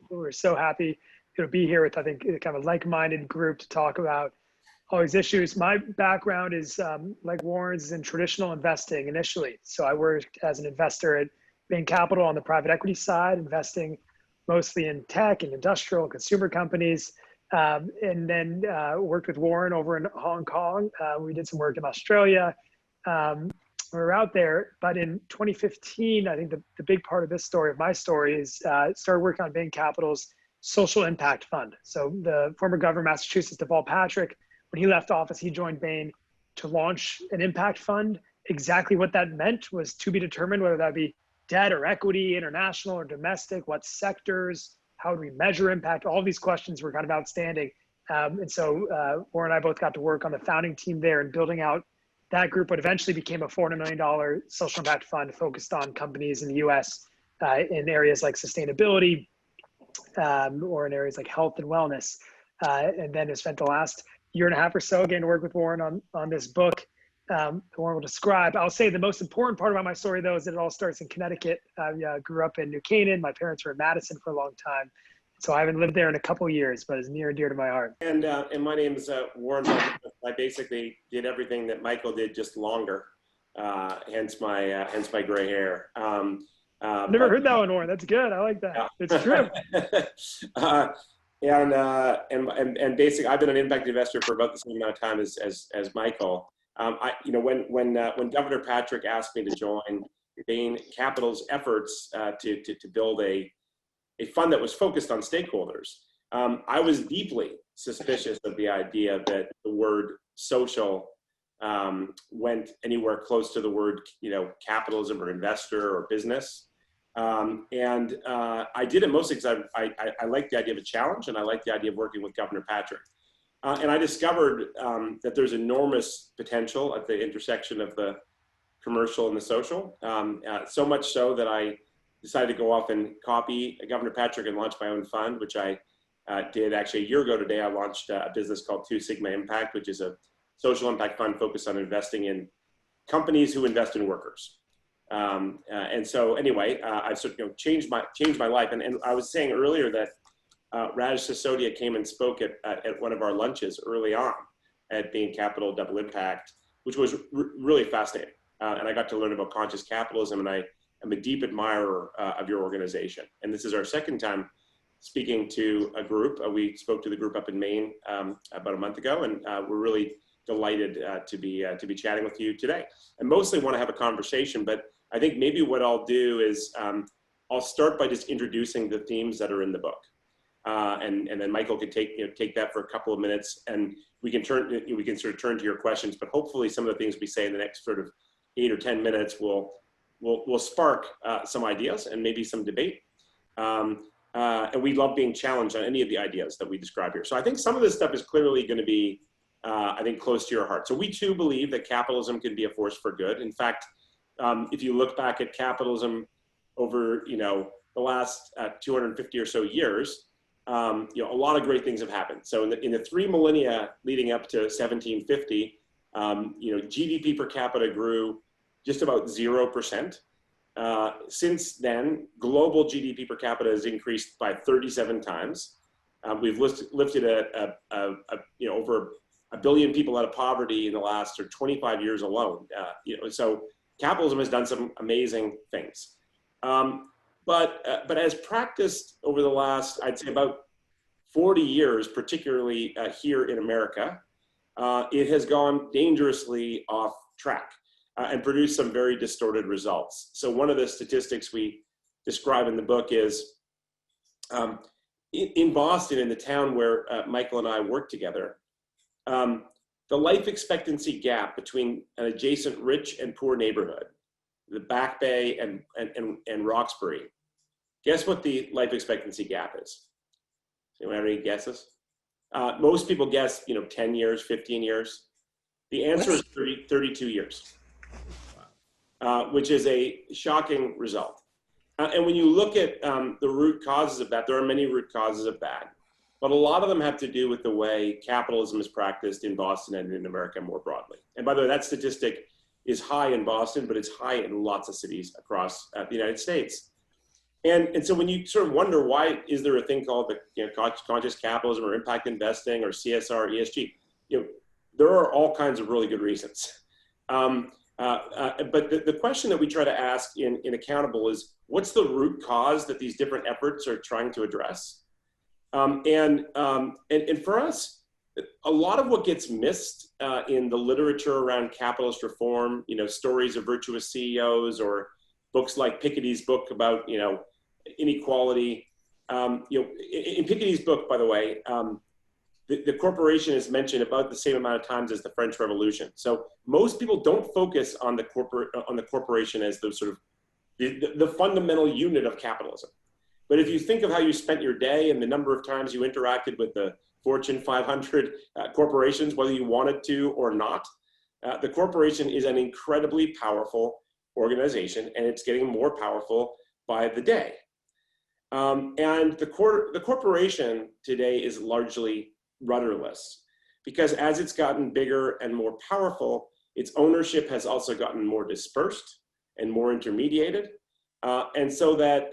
we're so happy to be here with, I think, kind of a like-minded group to talk about all these issues. My background is, like Warren's, in traditional investing initially. So I worked as an investor at Bain Capital on the private equity side, investing mostly in tech and industrial and consumer companies. And then worked with Warren over in Hong Kong. We did some work in Australia. We were out there, but in 2015, I think the big part of this story, of my story, is started working on Bain Capital's social impact fund. So the former governor of Massachusetts, Deval Patrick, when he left office, he joined Bain to launch an impact fund. Exactly what that meant was to be determined, whether that be debt or equity, international or domestic, what sectors, how do we measure impact? All these questions were kind of outstanding. And so Warren and I both got to work on the founding team there and building out that group, what eventually became a $400 million social impact fund focused on companies in the US in areas like sustainability or in areas like health and wellness. And then I spent the last year and a half or so getting to work with Warren on this book. Warren will describe. I'll say the most important part about my story, though, is that it all starts in Connecticut. I grew up in New Canaan. My parents were in Madison for a long time. So I haven't lived there in a couple of years, but it's near and dear to my heart. And my name is Warren Valdmanis. I basically did everything that Michael did, just longer. Hence my gray hair. I've never heard that one, Warren. That's good. I like that. Yeah. It's true. And basically, I've been an impact investor for about the same amount of time as Michael. When Governor Patrick asked me to join Bain Capital's efforts to build a fund that was focused on stakeholders, I was deeply suspicious of the idea that the word social went anywhere close to the word, capitalism or investor or business. I did it mostly because I liked the idea of a challenge, and I liked the idea of working with Governor Patrick. And I discovered that there's enormous potential at the intersection of the commercial and the social, so much so that I decided to go off and copy Governor Patrick and launch my own fund, which I did actually a year ago today. I launched a business called 2 Sigma Impact, which is a social impact fund focused on investing in companies who invest in workers. And so anyway, I've sort of changed my life. And I was saying earlier that Raj Sisodia came and spoke at one of our lunches early on at Bain Capital Double Impact, which was really fascinating. And I got to learn about conscious capitalism, and I am a deep admirer of your organization. And this is our second time speaking to a group. We spoke to the group up in Maine about a month ago, and we're really delighted to be chatting with you today. And mostly want to have a conversation, but I think maybe what I'll do is I'll start by just introducing the themes that are in the book. And then Michael could take that for a couple of minutes, and we can sort of turn to your questions. But hopefully, some of the things we say in the next sort of 8 or 10 minutes will spark some ideas and maybe some debate. And we love being challenged on any of the ideas that we describe here. So I think some of this stuff is clearly going to be, I think, close to your heart. So we too believe that capitalism can be a force for good. In fact, if you look back at capitalism over the last 250 or so years, a lot of great things have happened. So in the 3 millennia leading up to 1750, GDP per capita grew just about 0%. Since then, global GDP per capita has increased by 37 times. We've lifted over 1 billion people out of poverty in the last 25 years alone. So capitalism has done some amazing things. But as practiced over the last, I'd say about 40 years, particularly here in America, it has gone dangerously off track and produced some very distorted results. So one of the statistics we describe in the book is in Boston, in the town where Michael and I work together, the life expectancy gap between an adjacent rich and poor neighborhood, the Back Bay and Roxbury, guess what the life expectancy gap is? Anyone have any guesses? Most people guess, 10 years, 15 years. The answer is 32 years, which is a shocking result. And when you look at the root causes of that, there are many root causes of that, but a lot of them have to do with the way capitalism is practiced in Boston and in America more broadly. And by the way, that statistic is high in Boston, but it's high in lots of cities across the United States. And so when you sort of wonder why is there a thing called the conscious capitalism or impact investing or CSR, ESG, there are all kinds of really good reasons. But the question that we try to ask in Accountable is, what's the root cause that these different efforts are trying to address? And for us, a lot of what gets missed in the literature around capitalist reform, stories of virtuous CEOs or books like Piketty's book about, inequality. In Piketty's book, by the way, the corporation is mentioned about the same amount of times as the French Revolution. So most people don't focus on the corporation as the sort of the fundamental unit of capitalism. But if you think of how you spent your day and the number of times you interacted with the Fortune 500 corporations, whether you wanted to or not, the corporation is an incredibly powerful organization, and it's getting more powerful by the day. And the corporation today is largely rudderless, because as it's gotten bigger and more powerful, its ownership has also gotten more dispersed and more intermediated. And so that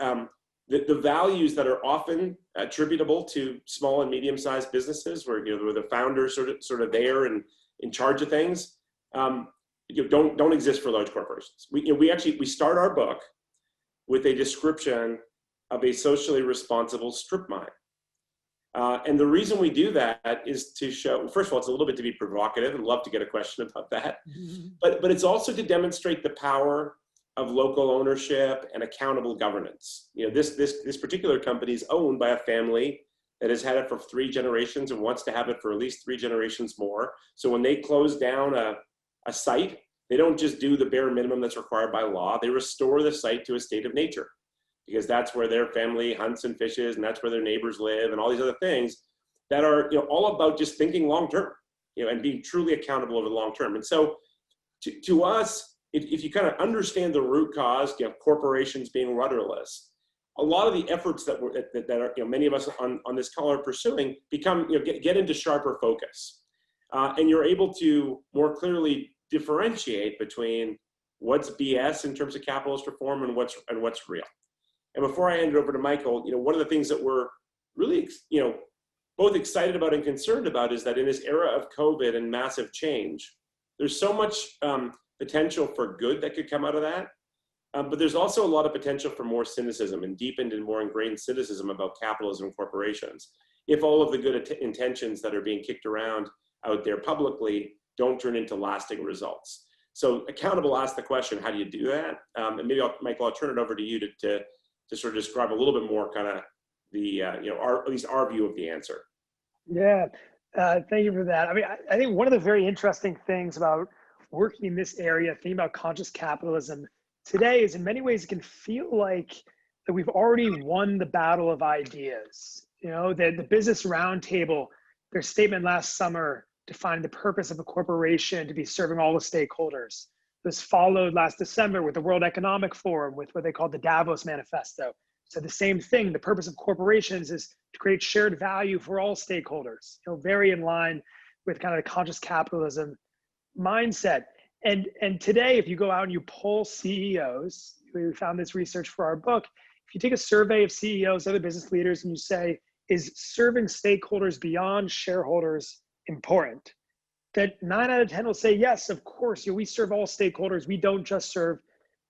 the values that are often attributable to small and medium-sized businesses, where where the founders sort of there and in charge of things, don't exist for large corporations. We start our book with a description of a socially responsible strip mine. And the reason we do that is to show, first of all, it's a little bit to be provocative, and love to get a question about that. Mm-hmm. But it's also to demonstrate the power of local ownership and accountable governance. This particular company is owned by a family that has had it for 3 generations and wants to have it for at least 3 generations more. So when they close down a site, they don't just do the bare minimum that's required by law. They restore the site to a state of nature, because that's where their family hunts and fishes, and that's where their neighbors live, and all these other things that are all about just thinking long term, and being truly accountable over the long term. And so to us, if you kind of understand the root cause, corporations being rudderless, a lot of the efforts that are many of us on this call are pursuing become get into sharper focus, and you're able to more clearly differentiate between what's BS in terms of capitalist reform and what's real. And before I hand it over to Michael, one of the things that we're really, both excited about and concerned about is that in this era of COVID and massive change, there's so much potential for good that could come out of that. But there's also a lot of potential for more cynicism and deepened and more ingrained cynicism about capitalism and corporations, if all of the good intentions that are being kicked around out there publicly don't turn into lasting results. So Accountable asked the question, how do you do that? And maybe Michael, I'll turn it over to you to sort of describe a little bit more kind of the, at least our view of the answer. Yeah, thank you for that. I mean, I think one of the very interesting things about working in this area, thinking about conscious capitalism today, is in many ways it can feel like that we've already won the battle of ideas. The Business Roundtable, their statement last summer defined the purpose of a corporation to be serving all the stakeholders. This followed last December with the World Economic Forum with what they called the Davos Manifesto. So the same thing, the purpose of corporations is to create shared value for all stakeholders, very in line with kind of the conscious capitalism mindset. And today, if you go out and you poll CEOs, we found this research for our book, if you take a survey of CEOs, other business leaders, and you say, is serving stakeholders beyond shareholders important? That 9 out of 10 will say, yes, of course, we serve all stakeholders. We don't just serve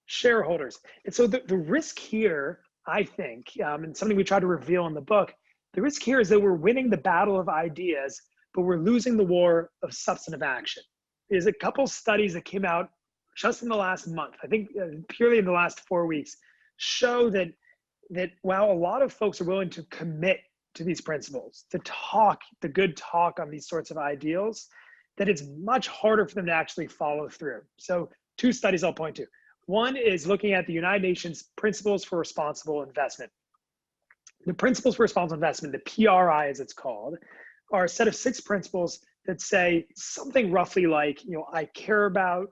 shareholders. And so the risk here, I think, and something we try to reveal in the book, the risk here is that we're winning the battle of ideas, but we're losing the war of substantive action. There's a couple studies that came out just in the last month, I think purely in the last 4 weeks, show that while a lot of folks are willing to commit to these principles, to talk, the good talk on these sorts of ideals, that it's much harder for them to actually follow through. So 2 studies I'll point to. One is looking at the United Nations Principles for Responsible Investment. The Principles for Responsible Investment, the PRI as it's called, are a set of 6 principles that say something roughly like, I care about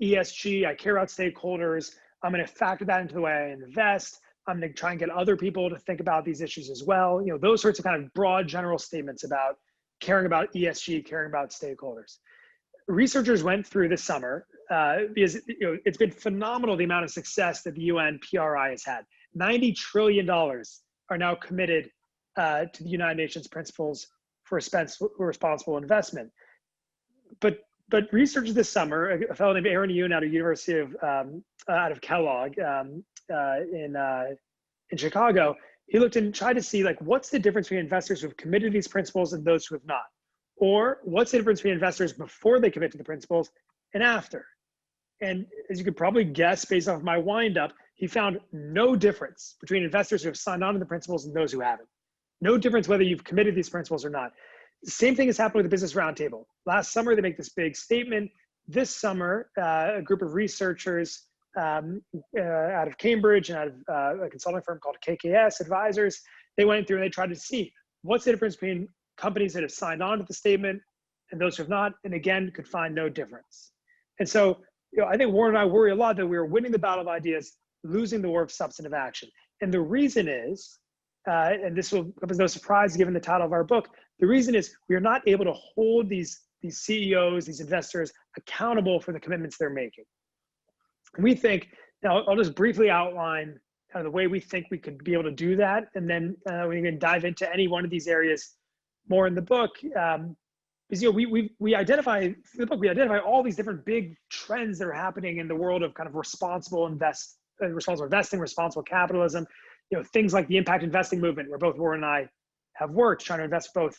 ESG, I care about stakeholders, I'm going to factor that into the way I invest, I'm going to try and get other people to think about these issues as well. Those sorts of kind of broad general statements about caring about ESG, caring about stakeholders. Researchers went through this summer because it's been phenomenal the amount of success that the UN PRI has had. $90 trillion are now committed to the United Nations Principles for Responsible Investment. But researchers this summer, a fellow named Aaron Yoon out of University of out of Kellogg in Chicago, he looked and tried to see, like, what's the difference between investors who have committed to these principles and those who have not, or what's the difference between investors before they commit to the principles and after. And as you could probably guess, based off my windup, he found no difference between investors who have signed on to the principles and those who haven't. No difference whether you've committed these principles or not. The same thing has happened with the Business Roundtable. Last summer, they make this big statement. This summer, a group of researchers out of Cambridge and out of a consulting firm called KKS Advisors, they went through and they tried to see what's the difference between companies that have signed on to the statement and those who have not, and again, could find no difference. And so, I think Warren and I worry a lot that we're winning the battle of ideas, losing the war of substantive action. And the reason is, and this will come as no surprise given the title of our book, the reason is we are not able to hold these CEOs, these investors accountable for the commitments they're making. We think, now I'll just briefly outline kind of the way we think we could be able to do that, and then we can dive into any one of these areas more in the book. Because we identify all these different big trends that are happening in the world of kind of responsible investing, responsible capitalism. Things like the impact investing movement, where both Warren and I have worked, trying to invest both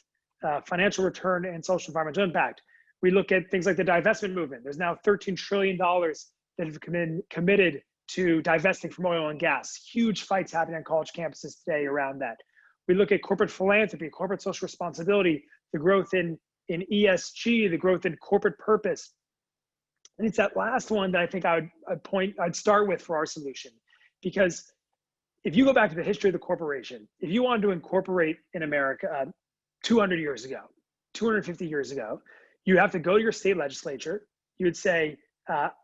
financial return and social environmental impact. We look at things like the divestment movement. There's now $13 trillion that have committed to divesting from oil and gas. Huge fights happening on college campuses today around that. We look at corporate philanthropy, corporate social responsibility, the growth in ESG, the growth in corporate purpose. And it's that last one that I think I'd start with for our solution. Because if you go back to the history of the corporation, if you wanted to incorporate in America 200 years ago, 250 years ago, you have to go to your state legislature. You would say,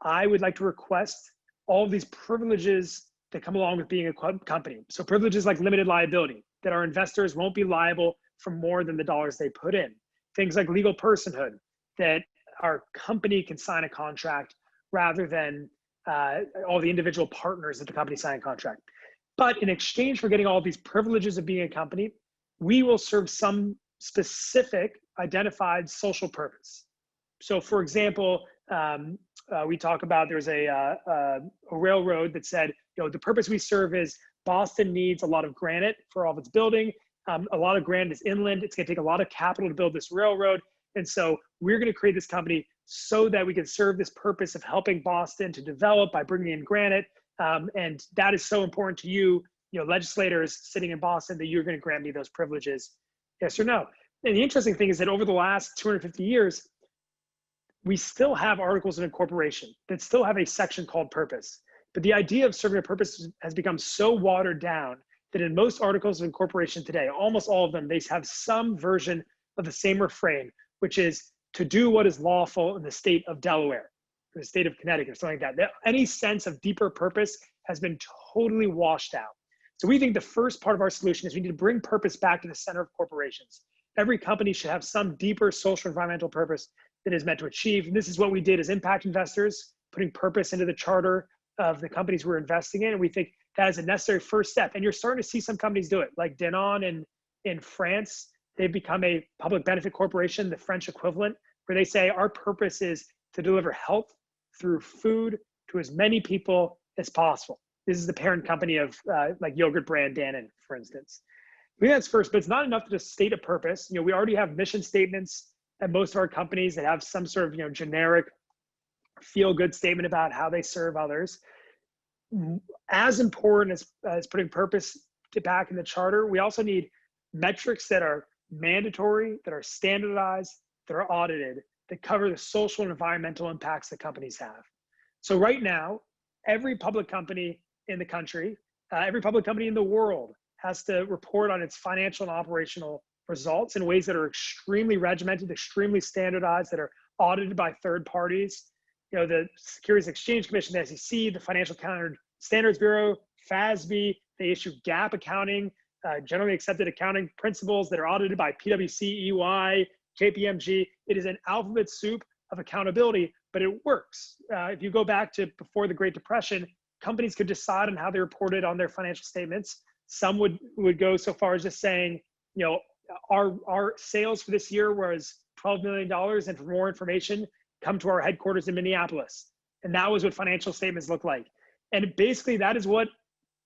I would like to request all of these privileges that come along with being a company. So privileges like limited liability, that our investors won't be liable for more than the dollars they put in. Things like legal personhood, that our company can sign a contract rather than all the individual partners of the company sign a contract. But in exchange for getting all of these privileges of being a company, we will serve some specific identified social purpose. So for example, we talk about, there's a railroad that said, the purpose we serve is Boston needs a lot of granite for all of its building. A lot of granite is inland. It's going to take a lot of capital to build this railroad. And so we're going to create this company so that we can serve this purpose of helping Boston to develop by bringing in granite. And that is so important to you, legislators sitting in Boston, that you're going to grant me those privileges, yes or no. And the interesting thing is that over the last 250 years, we still have articles of incorporation that still have a section called purpose. But the idea of serving a purpose has become so watered down that in most articles of incorporation today, almost all of them, they have some version of the same refrain, which is to do what is lawful in the state of Delaware, or the state of Connecticut, or something like that. Any sense of deeper purpose has been totally washed out. So we think the first part of our solution is we need to bring purpose back to the center of corporations. Every company should have some deeper social environmental purpose that is meant to achieve. And this is what we did as impact investors, putting purpose into the charter of the companies we're investing in. And we think that is a necessary first step. And you're starting to see some companies do it, like Danone in France. They've become a public benefit corporation, the French equivalent, where they say our purpose is to deliver health through food to as many people as possible. This is the parent company of like yogurt brand Danone, for instance. I think that's first, but it's not enough to just state a purpose. We already have mission statements at most of our companies that have some sort of generic feel-good statement about how they serve others. As important as putting purpose back in the charter, we also need metrics that are mandatory, that are standardized, that are audited, that cover the social and environmental impacts that companies have. So right now, every public company in the country, every public company in the world has to report on its financial and operational results in ways that are extremely regimented, extremely standardized, that are audited by third parties. The Securities and Exchange Commission, the SEC, the Financial Standards Bureau, FASB, they issue GAAP accounting, generally accepted accounting principles that are audited by PwC, EY, KPMG. It is an alphabet soup of accountability, but it works. If you go back to before the Great Depression, companies could decide on how they reported on their financial statements. Some would go so far as just saying, you know, our sales for this year was $12 million, and for more information, come to our headquarters in Minneapolis. And that was what financial statements look like. And basically that is what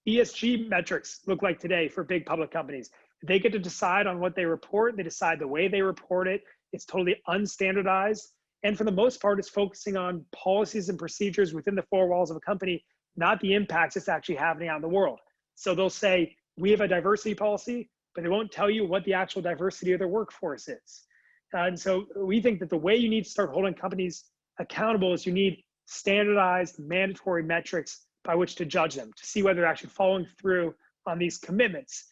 ESG metrics look like today for big public companies. They get to decide on what they report. They decide the way they report it. It's totally unstandardized. And for the most part, it's focusing on policies and procedures within the four walls of a company, not the impacts it's actually happening out in the world. So they'll say, we have a diversity policy, but they won't tell you what the actual diversity of their workforce is. And so we think that the way you need to start holding companies accountable is you need standardized, mandatory metrics by which to judge them, to see whether they're actually following through on these commitments.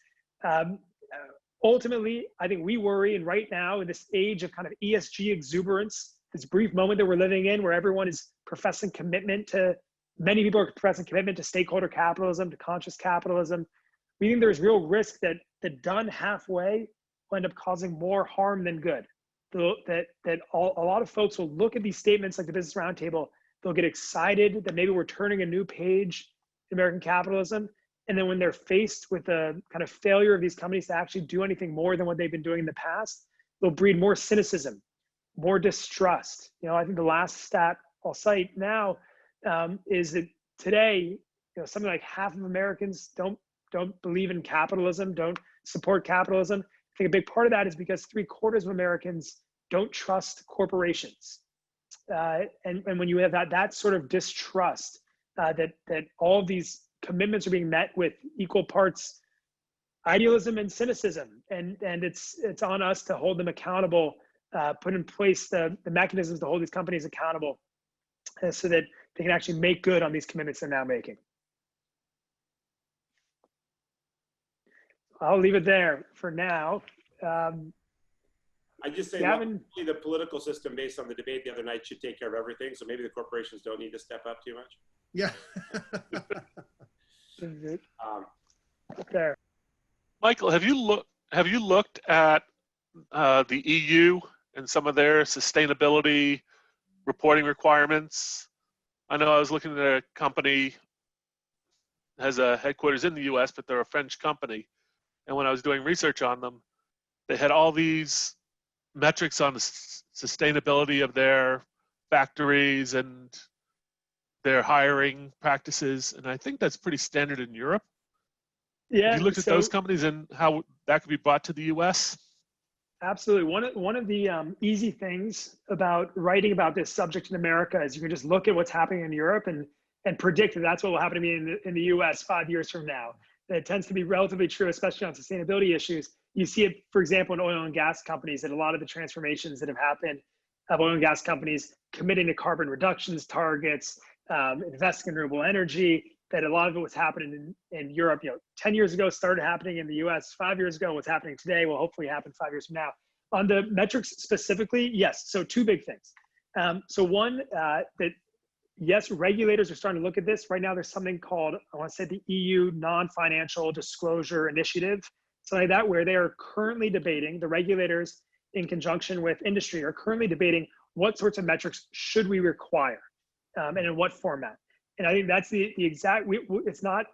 Ultimately, I think we worry, and right now in this age of kind of ESG exuberance, this brief moment that we're living in where everyone is professing commitment to, many people are professing commitment to stakeholder capitalism, to conscious capitalism. We think there's real risk that done halfway will end up causing more harm than good. That a lot of folks will look at these statements like the Business Roundtable, they'll get excited that maybe we're turning a new page in American capitalism. And then when they're faced with the kind of failure of these companies to actually do anything more than what they've been doing in the past, they'll breed more cynicism, more distrust. You know, I think the last stat I'll cite now is that today, you know, something like half of Americans don't believe in capitalism, don't support capitalism. I think a big part of that is because 3/4 of Americans don't trust corporations. And when you have that sort of distrust, that all of these commitments are being met with equal parts idealism and cynicism, and it's on us to hold them accountable, put in place the mechanisms to hold these companies accountable, so that they can actually make good on these commitments they're now making. I'll leave it there for now. I just say, Gavin, the political system, based on the debate the other night, should take care of everything. So maybe the corporations don't need to step up too much. Yeah. there. Michael, have you looked at the EU and some of their sustainability reporting requirements? I know I was looking at a company that has a headquarters in the US, but they're a French company. And when I was doing research on them, they had all these metrics on the sustainability of their factories and their hiring practices. And I think that's pretty standard in Europe. Yeah. Have you looked at those companies and how that could be brought to the US? Absolutely. One of the easy things about writing about this subject in America is you can just look at what's happening in Europe and predict that that's what will happen to me in the US 5 years from now. It tends to be relatively true, especially on sustainability issues. You see it, for example, in oil and gas companies, that a lot of the transformations that have happened of oil and gas companies committing to carbon reductions targets, investing in renewable energy, that a lot of it was happening in Europe, you know, 10 years ago started happening in the US, 5 years ago, what's happening today will hopefully happen 5 years from now. On the metrics specifically, yes, so two big things. So one, that yes, regulators are starting to look at this. Right now there's something called, I want to say the EU Non-Financial Disclosure Initiative, something like that, where they are currently debating, the regulators in conjunction with industry are currently debating what sorts of metrics should we require and in what format. And I think that's the exact, it's not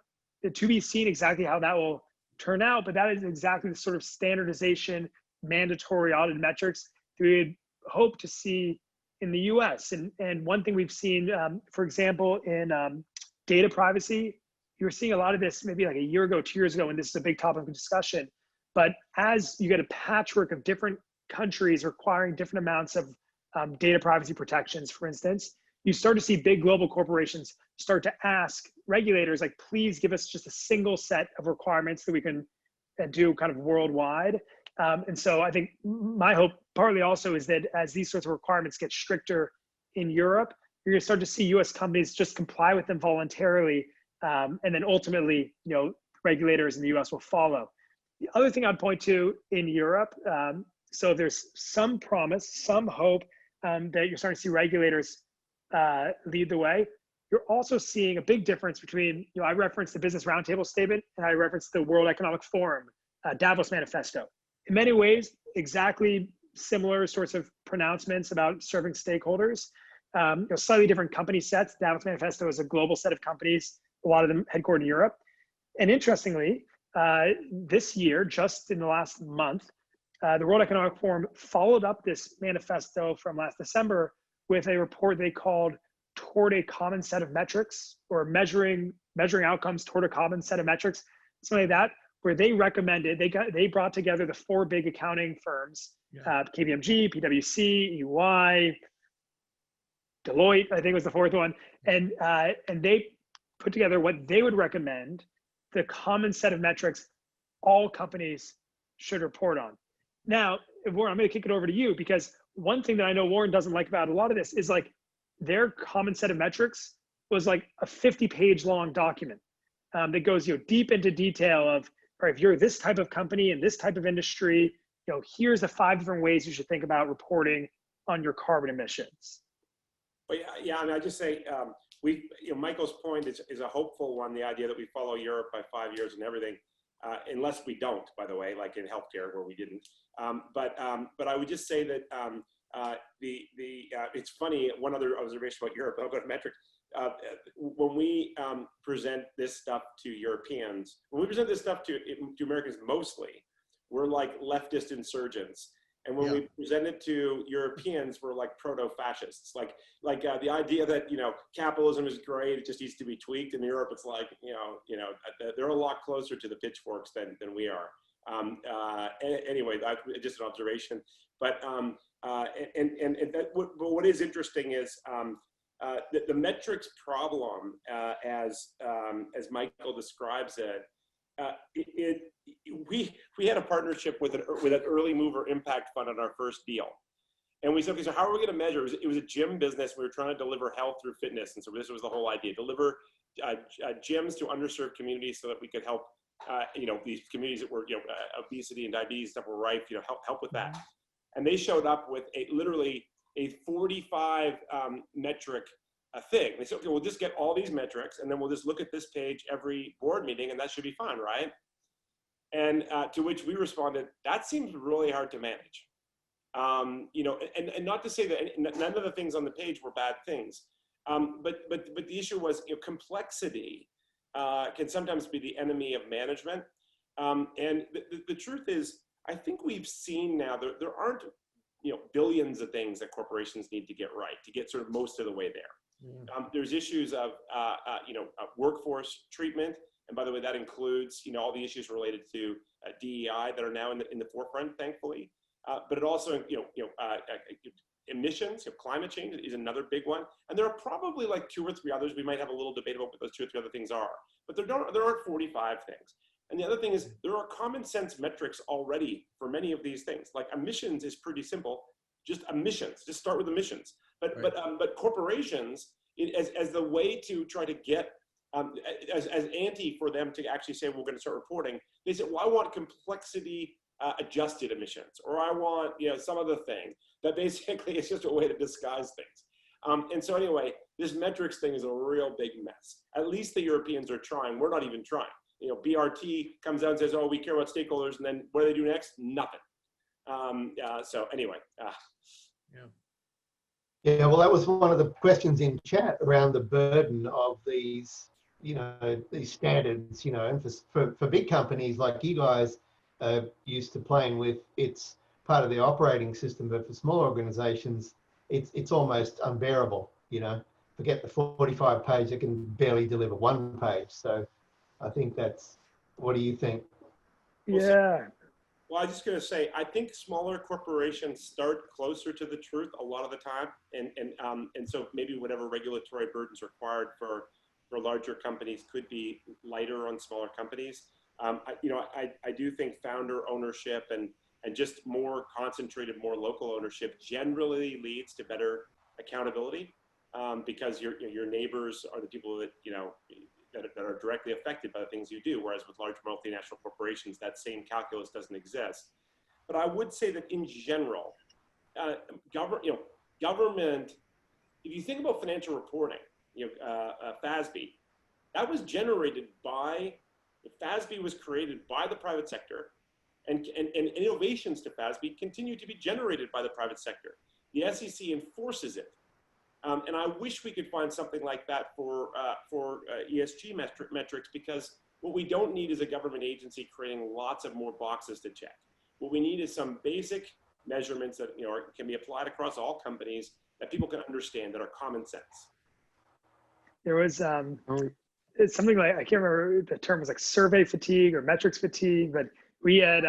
to be seen exactly how that will turn out, but that is exactly the sort of standardization, mandatory audit metrics that we would hope to see in the US. And one thing we've seen, for example, in data privacy, you were seeing a lot of this maybe like a year ago, 2 years ago, and this is a big topic of discussion. But as you get a patchwork of different countries requiring different amounts of data privacy protections, for instance, you start to see big global corporations start to ask regulators, like, please give us just a single set of requirements that we can do kind of worldwide. And so I think my hope partly also is that as these sorts of requirements get stricter in Europe, you're gonna start to see US companies just comply with them voluntarily. And then ultimately, you know, regulators in the US will follow. The other thing I'd point to in Europe, so there's some promise, some hope that you're starting to see regulators lead the way. You're also seeing a big difference between, you know, I referenced the Business Roundtable statement and I referenced the World Economic Forum, Davos Manifesto. In many ways, exactly similar sorts of pronouncements about serving stakeholders. You know, slightly different company sets. Davos Manifesto is a global set of companies a lot of them headquartered in Europe. And interestingly, this year, just in the last month, the World Economic Forum followed up this manifesto from last December with a report they called Toward a Common Set of Metrics, or measuring outcomes toward a common set of metrics, something like that, where they recommended, they brought together the 4 big accounting firms, KPMG, PwC, EY, Deloitte, I think was the 4th one, and they put together what they would recommend the common set of metrics all companies should report on. Now, Warren, I'm going to kick it over to you, because one thing that I know Warren doesn't like about a lot of this is like their common set of metrics was like a 50-page long document that goes deep into detail of, all right, if you're this type of company in this type of industry, here's the 5 different ways you should think about reporting on your carbon emissions. But yeah, I mean, I just say Michael's point is a hopeful one. The idea that we follow Europe by 5 years and everything, unless we don't, by the way, like in healthcare where we didn't. But I would just say that it's funny. One other observation about Europe. I'll go to metrics. When we present this stuff to Europeans, when we present this stuff to Americans mostly, we're like leftist insurgents. And when we present it to Europeans, we're like proto-fascists. Like the idea that capitalism is great, it just needs to be tweaked. In Europe, it's like they're a lot closer to the pitchforks than we are. Anyway, just an observation. But what is interesting is the metrics problem, as Michael describes it. We had a partnership with an early mover impact fund on our first deal, and we said, okay, so how are we going to measure? It was a gym business. We were trying to deliver health through fitness, and so this was the whole idea: deliver gyms to underserved communities so that we could help these communities that were obesity and diabetes stuff were rife. Help with that. And they showed up with literally a 45 metric thing. They said, okay, we'll just get all these metrics, and then we'll just look at this page every board meeting, and that should be fine, right? And to which we responded, that seems really hard to manage. And not to say that none of the things on the page were bad things, but the issue was complexity can sometimes be the enemy of management. And the truth is, I think we've seen now there aren't billions of things that corporations need to get right to get sort of most of the way there. There's issues of workforce treatment, and by the way, that includes all the issues related to DEI that are now in the forefront, thankfully. But it also emissions, climate change is another big one, and there are probably like 2 or 3 others. We might have a little debate about what those 2 or 3 other things are, but there aren't 45 things. And the other thing is there are common sense metrics already for many of these things. Like emissions is pretty simple, just emissions. Just start with emissions. But corporations, as the way to try to get as anti for them to actually say we're going to start reporting, they say, well, I want complexity adjusted emissions, or I want some other thing that basically is just a way to disguise things. And so anyway, this metrics thing is a real big mess. At least the Europeans are trying. We're not even trying. BRT comes out and says, oh, we care about stakeholders, and then what do they do next? Nothing. So anyway. Yeah, well, that was one of the questions in chat around the burden of these, these standards, and for big companies like you guys used to playing with, it's part of the operating system, but for small organizations, it's almost unbearable, Forget the 45 page, it can barely deliver 1 page. So I think what do you think? Yeah. Well, I was just going to say, I think smaller corporations start closer to the truth a lot of the time, and so maybe whatever regulatory burdens required for larger companies could be lighter on smaller companies. I do think founder ownership and just more concentrated, more local ownership generally leads to better accountability, because your neighbors are the people that that are directly affected by the things you do, whereas with large multinational corporations, that same calculus doesn't exist. But I would say that in general, government, if you think about financial reporting, FASB, that was generated by, FASB was created by the private sector, and innovations to FASB continue to be generated by the private sector. The SEC enforces it. And I wish we could find something like that for ESG metrics, because what we don't need is a government agency creating lots of more boxes to check. What we need is some basic measurements that can be applied across all companies that people can understand, that are common sense. There was it's something like, I can't remember, the term was like survey fatigue or metrics fatigue, but we had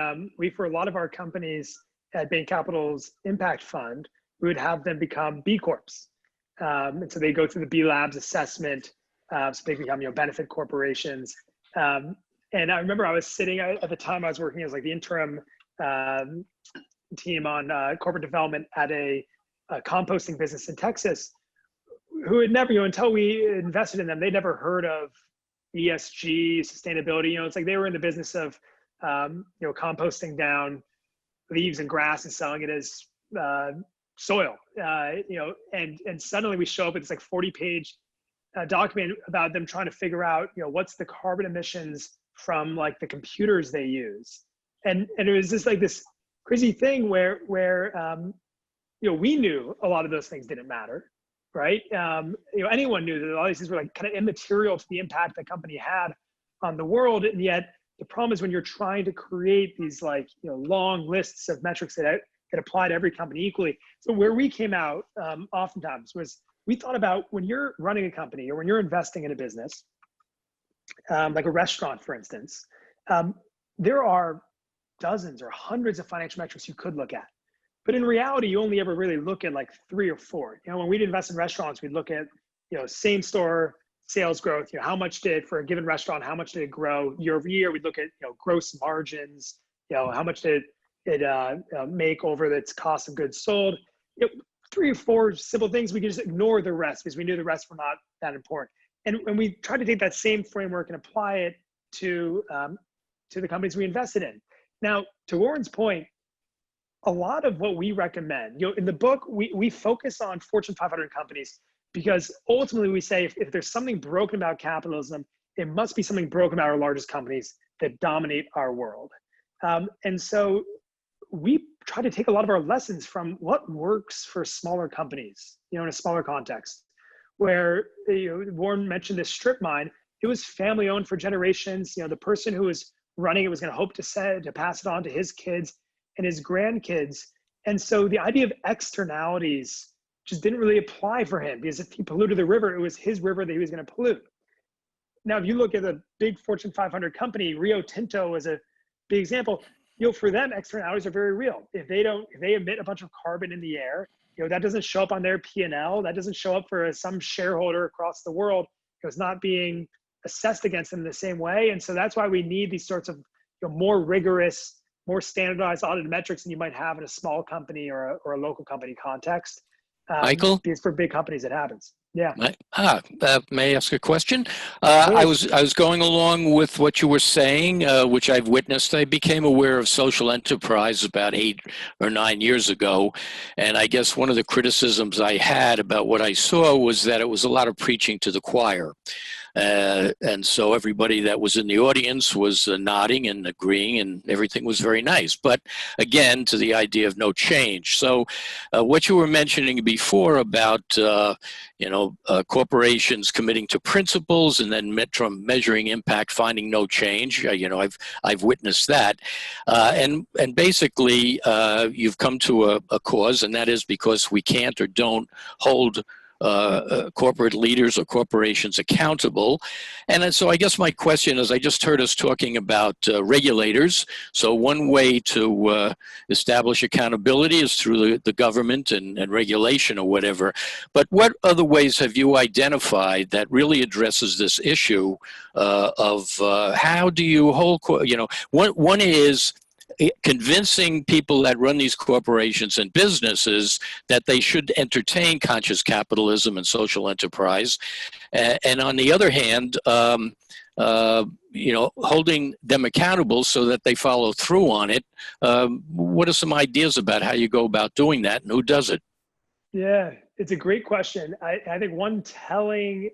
for a lot of our companies at Bain Capital's Impact Fund, we would have them become B Corps. And so they go through the B Labs assessment, so they become benefit corporations. And I remember I was sitting at the time I was working as like the interim team on corporate development at a composting business in Texas, who had never, until we invested in them, they'd never heard of ESG, sustainability. It's like they were in the business of composting down leaves and grass and selling it as soil. And suddenly we show up with this like 40-page document about them trying to figure out what's the carbon emissions from like the computers they use, and it was just like this crazy thing where we knew a lot of those things didn't matter, right? Anyone knew that all these things were like kind of immaterial to the impact the company had on the world, and yet the problem is when you're trying to create these like long lists of metrics that apply to every company equally. So where we came out oftentimes was, we thought about when you're running a company or when you're investing in a business, like a restaurant, for instance, there are dozens or hundreds of financial metrics you could look at. But in reality, you only ever really look at like 3 or 4. When we'd invest in restaurants, we'd look at, same store sales growth, how much did, for a given restaurant, how much did it grow year over year? We'd look at, gross margins, how much did it make over its cost of goods sold. 3 or 4 simple things. We could just ignore the rest because we knew the rest were not that important. And we tried to take that same framework and apply it to the companies we invested in. Now, to Warren's point, a lot of what we recommend, in the book, we focus on Fortune 500 companies because ultimately we say if there's something broken about capitalism, it must be something broken about our largest companies that dominate our world. And so we try to take a lot of our lessons from what works for smaller companies, in a smaller context, where Warren mentioned this strip mine. It was family owned for generations. The person who was running it was going to hope to pass it on to his kids and his grandkids. And so the idea of externalities just didn't really apply for him, because if he polluted the river, it was his river that he was going to pollute. Now, if you look at a big Fortune 500 company, Rio Tinto is a big example. For them, externalities are very real. If they emit a bunch of carbon in the air, that doesn't show up on their P&L. That doesn't show up for some shareholder across the world. It's not being assessed against them the same way. And so that's why we need these sorts of more rigorous, more standardized audited metrics than you might have in a small company or a local company context. Michael? Because for big companies, it happens. Yeah. May I ask a question? Please. I was going along with what you were saying, which I've witnessed. I became aware of social enterprise about 8 or 9 years ago. And I guess one of the criticisms I had about what I saw was that it was a lot of preaching to the choir. And so everybody that was in the audience was nodding and agreeing, and everything was very nice. But again, to the idea of no change. So what you were mentioning before about, corporations committing to principles and then measuring impact, finding no change, I've witnessed that. And basically, you've come to a cause, and that is because we can't or don't hold corporate leaders or corporations accountable. And so I guess my question is, I just heard us talking about regulators. So one way to establish accountability is through the government and regulation or whatever. But what other ways have you identified that really addresses this issue of how do you hold, one is convincing people that run these corporations and businesses that they should entertain conscious capitalism and social enterprise. And on the other hand, holding them accountable so that they follow through on it. What are some ideas about how you go about doing that, and who does it? Yeah, it's a great question. I think one telling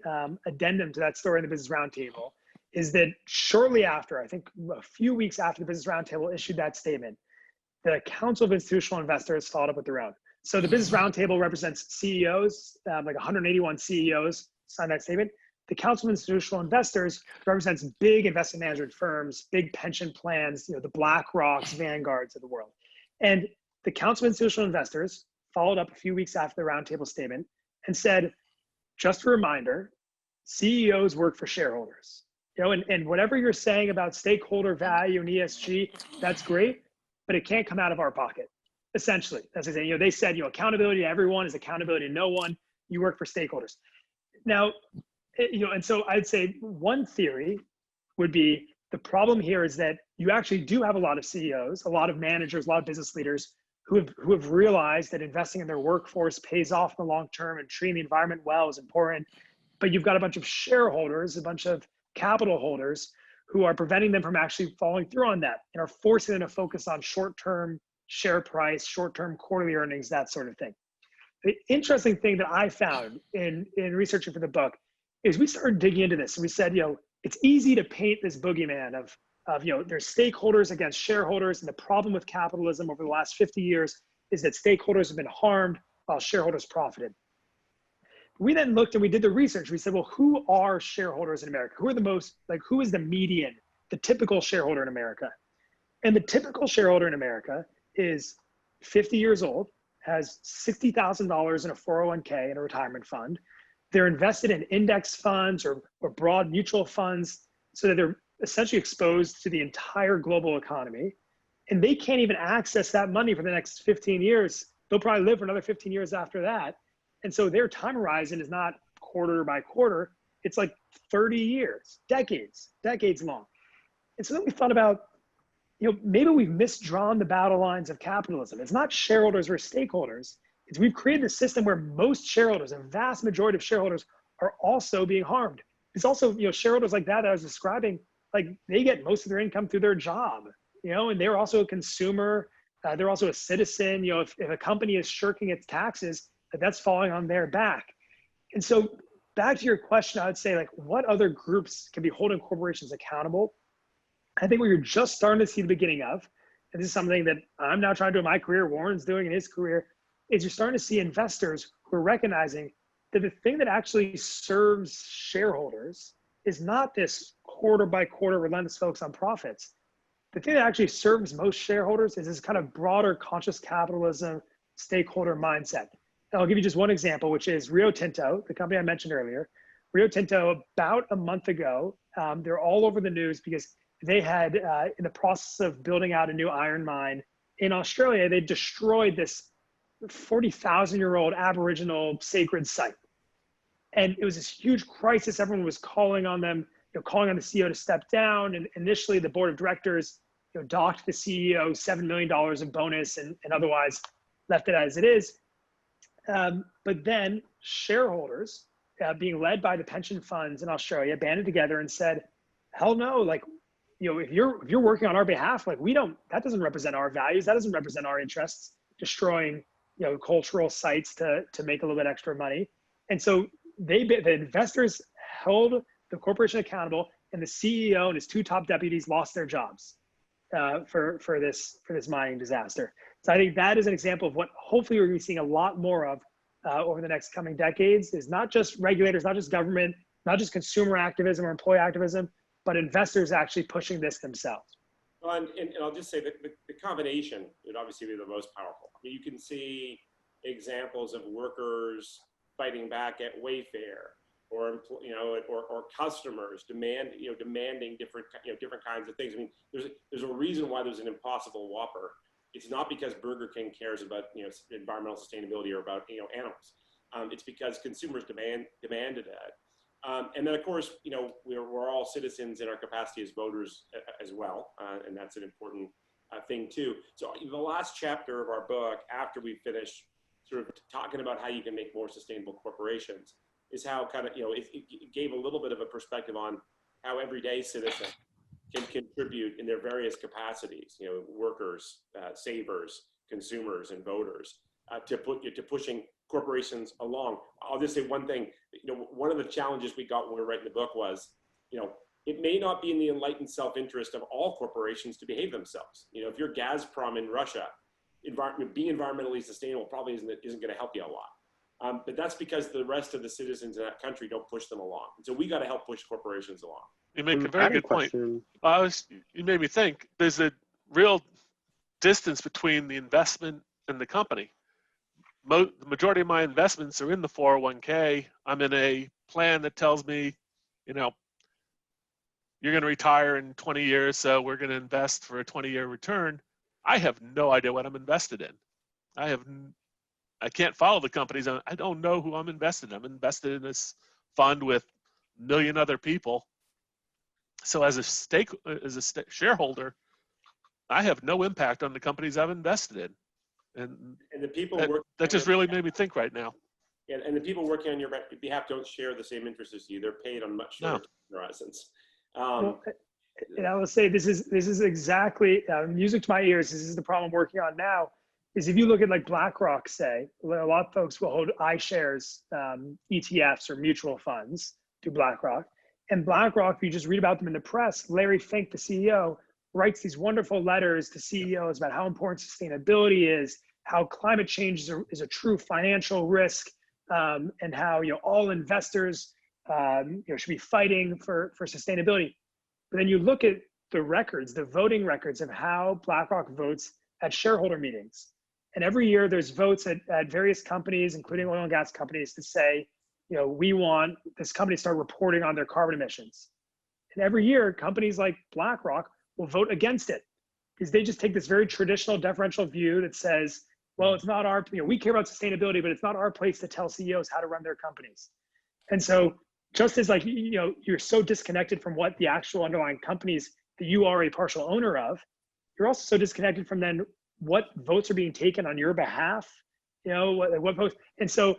addendum to that story in the Business Roundtable is that shortly after, I think a few weeks after the Business Roundtable issued that statement, the Council of Institutional Investors followed up with their own. So the Business Roundtable represents CEOs, like 181 CEOs signed that statement. The Council of Institutional Investors represents big investment management firms, big pension plans, the BlackRocks, Vanguards of the world. And the Council of Institutional Investors followed up a few weeks after the roundtable statement and said, just a reminder, CEOs work for shareholders. And whatever you're saying about stakeholder value and ESG, that's great, but it can't come out of our pocket. Essentially, that's what they say. They said, accountability to everyone is accountability to no one. You work for stakeholders. Now, and so I'd say one theory would be the problem here is that you actually do have a lot of CEOs, a lot of managers, a lot of business leaders who have realized that investing in their workforce pays off in the long term and treating the environment well is important. But you've got a bunch of shareholders, a bunch of capital holders who are preventing them from actually following through on that and are forcing them to focus on short-term share price, short-term quarterly earnings, that sort of thing. The interesting thing that I found in researching for the book is we started digging into this and we said, it's easy to paint this boogeyman of there's stakeholders against shareholders, and the problem with capitalism over the last 50 years is that stakeholders have been harmed while shareholders profited. We then looked and we did the research. We said, well, who are shareholders in America? Who are the most, who is the median, the typical shareholder in America? And the typical shareholder in America is 50 years old, has $60,000 in a 401k in a retirement fund. They're invested in index funds or broad mutual funds so that they're essentially exposed to the entire global economy. And they can't even access that money for the next 15 years. They'll probably live for another 15 years after that. And so their time horizon is not quarter by quarter. It's like 30 years, decades long. And so then we thought about, maybe we've misdrawn the battle lines of capitalism. It's not shareholders versus stakeholders. It's we've created a system where most shareholders, a vast majority of shareholders, are also being harmed. It's also, shareholders like that I was describing, they get most of their income through their job, and they're also a consumer. They're also a citizen. If a company is shirking its taxes, that's falling on their back. And so back to your question, I would say, what other groups can be holding corporations accountable? I think what you're just starting to see the beginning of, and this is something that I'm now trying to do in my career, Warren's doing in his career, is you're starting to see investors who are recognizing that the thing that actually serves shareholders is not this quarter by quarter relentless focus on profits. The thing that actually serves most shareholders is this kind of broader conscious capitalism stakeholder mindset. And I'll give you just one example, which is Rio Tinto, the company I mentioned earlier. Rio Tinto, about a month ago, they're all over the news because they had, in the process of building out a new iron mine in Australia, they destroyed this 40,000-year-old Aboriginal sacred site. And it was this huge crisis. Everyone was calling on them, calling on the CEO to step down. And initially the board of directors, docked the CEO $7 million in bonus and otherwise left it as it is. But then shareholders, being led by the pension funds in Australia, banded together and said, hell no, if you're working on our behalf, that doesn't represent our values. That doesn't represent our interests, destroying, cultural sites to make a little bit extra money. And so the investors held the corporation accountable, and the CEO and his two top deputies lost their jobs for this mining disaster. So I think that is an example of what hopefully we're going to be seeing a lot more of over the next coming decades, is not just regulators, not just government, not just consumer activism or employee activism, but investors actually pushing this themselves. Well, and I'll just say that the combination would obviously be the most powerful. I mean, you can see examples of workers fighting back at Wayfair, or customers demanding different kinds of things. I mean, there's a reason why there's an Impossible Whopper. It's not because Burger King cares about environmental sustainability or about animals. It's because consumers demanded it. And then, of course, we're all citizens in our capacity as voters as well, and that's an important thing too. So the last chapter of our book, after we finish sort of talking about how you can make more sustainable corporations, is how it gave a little bit of a perspective on how everyday citizens can contribute in their various capacities, workers, savers, consumers, and voters, to pushing corporations along. I'll just say one thing. One of the challenges we got when we were writing the book was, it may not be in the enlightened self-interest of all corporations to behave themselves. If you're Gazprom in Russia, be environmentally sustainable probably isn't going to help you a lot. But that's because the rest of the citizens in that country don't push them along. And so we got to help push corporations along. You make a very good point. You made me think. There's a real distance between the investment and the company. The majority of my investments are in the 401k. I'm in a plan that tells me, you know, you're going to retire in 20 years, so we're going to invest for a 20-year return. I have no idea what I'm invested in. I can't follow the companies. I don't know who I'm invested in. I'm invested in this fund with a million other people. So as a shareholder, I have no impact on the companies I've invested in. And the people that just really made me think right now. And the people working on your behalf don't share the same interests as you. They're paid on much shorter horizons. And I will say this is exactly music to my ears. This is the problem I'm working on now. Is if you look at like BlackRock, say, a lot of folks will hold iShares ETFs or mutual funds to BlackRock. And BlackRock, if you just read about them in the press, Larry Fink, the CEO, writes these wonderful letters to CEOs about how important sustainability is, how climate change is a true financial risk, and how all investors should be fighting for sustainability. But then you look at the records, the voting records of how BlackRock votes at shareholder meetings. And every year there's votes at various companies, including oil and gas companies, to say, we want this company to start reporting on their carbon emissions. And every year companies like BlackRock will vote against it because they just take this very traditional deferential view that says, well, it's not our, we care about sustainability, but it's not our place to tell CEOs how to run their companies. And so just as you're so disconnected from what the actual underlying companies that you are a partial owner of, you're also so disconnected from then what votes are being taken on your behalf, what votes. And so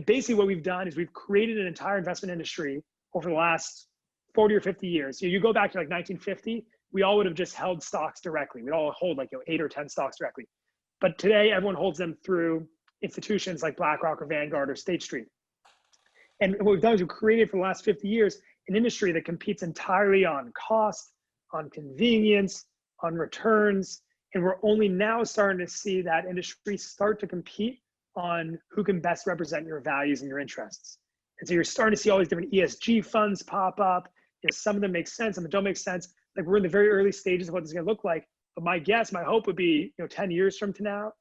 basically what we've done is we've created an entire investment industry over the last 40 or 50 years. You go back to like 1950, we all would have just held stocks directly. We'd all hold 8 or 10 stocks directly. But today everyone holds them through institutions like BlackRock or Vanguard or State Street. And what we've done is we've created for the last 50 years an industry that competes entirely on cost, on convenience, on returns. And we're only now starting to see that industry start to compete on who can best represent your values and your interests. And so you're starting to see all these different ESG funds pop up. Some of them make sense, some of them don't make sense. Like we're in the very early stages of what this is going to look like. But my hope would be, 10 years from now,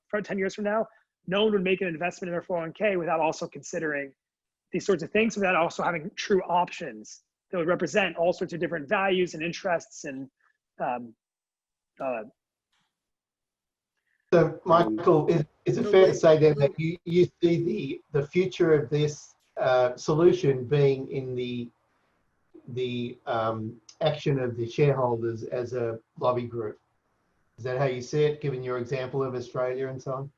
no one would make an investment in their 401k without also considering these sorts of things, without also having true options that would represent all sorts of different values and interests. And so, Michael, is it fair to say then that you see the future of this solution being in the action of the shareholders as a lobby group? Is that how you see it, given your example of Australia and so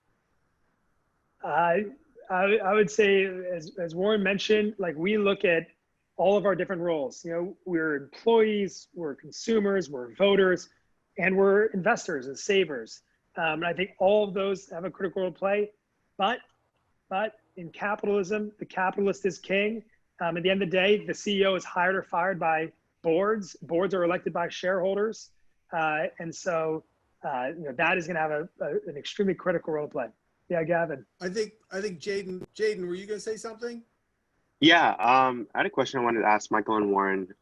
on? I would say, as Warren mentioned, like we look at all of our different roles. We're employees, we're consumers, we're voters, and we're investors and savers. And I think all of those have a critical role to play. But in capitalism, the capitalist is king. At the end of the day, the CEO is hired or fired by boards. Boards are elected by shareholders. And so that is going to have an extremely critical role to play. Yeah, Gavin. I think Jaden, were you going to say something? Yeah, I had a question I wanted to ask Michael and Warren.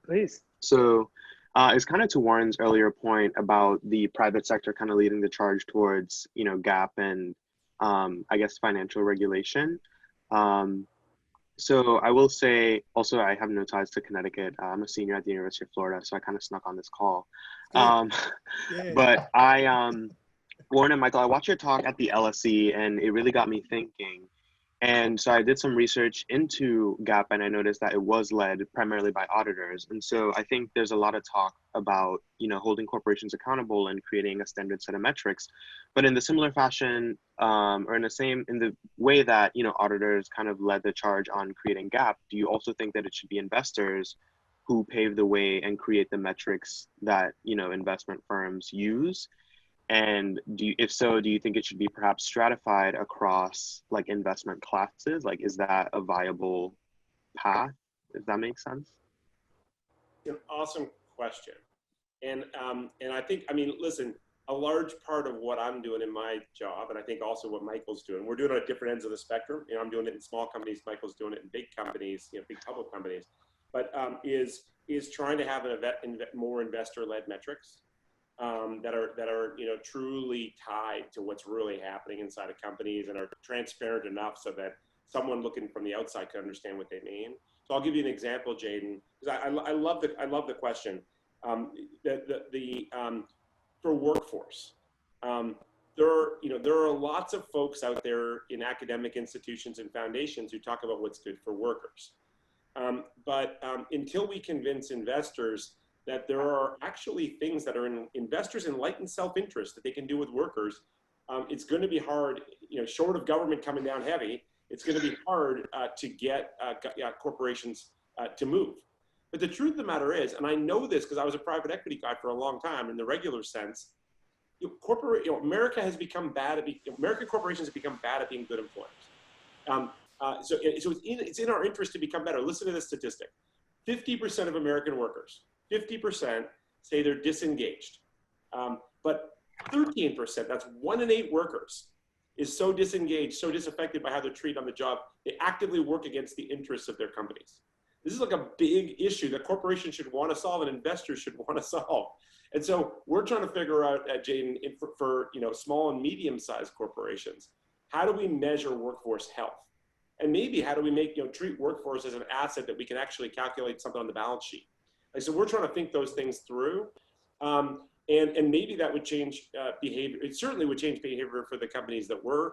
Please. So it's kind of to Warren's earlier point about the private sector kind of leading the charge towards, gap and I guess financial regulation. So I will say also I have no ties to Connecticut. I'm a senior at the University of Florida, so I kind of snuck on this call. But Warren and Michael, I watched your talk at the LSE and it really got me thinking. And so I did some research into GAP and I noticed that it was led primarily by auditors. And so I think there's a lot of talk about, holding corporations accountable and creating a standard set of metrics. But in the similar fashion, or in the way that, auditors kind of led the charge on creating GAP, do you also think that it should be investors who pave the way and create the metrics that, investment firms use? And if so, do you think it should be perhaps stratified across like investment classes? Like, is that a viable path? Does that make sense? An awesome question. And I think, listen, a large part of what I'm doing in my job, and I think also what Michael's doing, we're doing it at different ends of the spectrum. You know, I'm doing it in small companies, Michael's doing it in big companies, you know, big public companies, but is trying to have more investor-led metrics that are you know, truly tied to what's really happening inside of companies and are transparent enough so that someone looking from the outside can understand what they mean. So I'll give you an example, Jaden, because I love the question. For workforce, there are lots of folks out there in academic institutions and foundations who talk about what's good for workers. But until we convince investors that there are actually things that are in investors' enlightened self-interest that they can do with workers, it's going to be hard, you know, short of government coming down heavy, it's going to be hard to get corporations to move. But the truth of the matter is, and I know this because I was a private equity guy for a long time in the regular sense, America has become bad at American corporations have become bad at being good employers. So it's in our interest to become better. Listen to this statistic: 50% of American workers, 50% say they're disengaged, but 13%, that's 1 in 8 workers, is so disengaged, so disaffected by how they're treated on the job, they actively work against the interests of their companies. This is like a big issue that corporations should want to solve and investors should want to solve. And so we're trying to figure out, Jaden, for you know, small and medium-sized corporations, how do we measure workforce health? And maybe how do we make, you know, treat workforce as an asset that we can actually calculate something on the balance sheet? Like, so we're trying to think those things through. And maybe that would change behavior. It certainly would change behavior for the companies that we're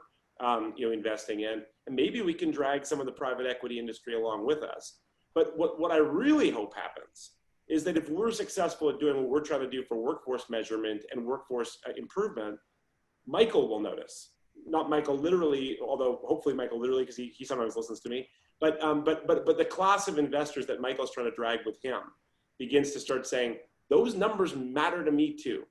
you know, investing in. And maybe we can drag some of the private equity industry along with us. But what I really hope happens is that if we're successful at doing what we're trying to do for workforce measurement and workforce improvement, Michael will notice. Not Michael literally, although hopefully Michael literally, because he sometimes listens to me. But the class of investors that Michael's trying to drag with him begins to start saying, those numbers matter to me too.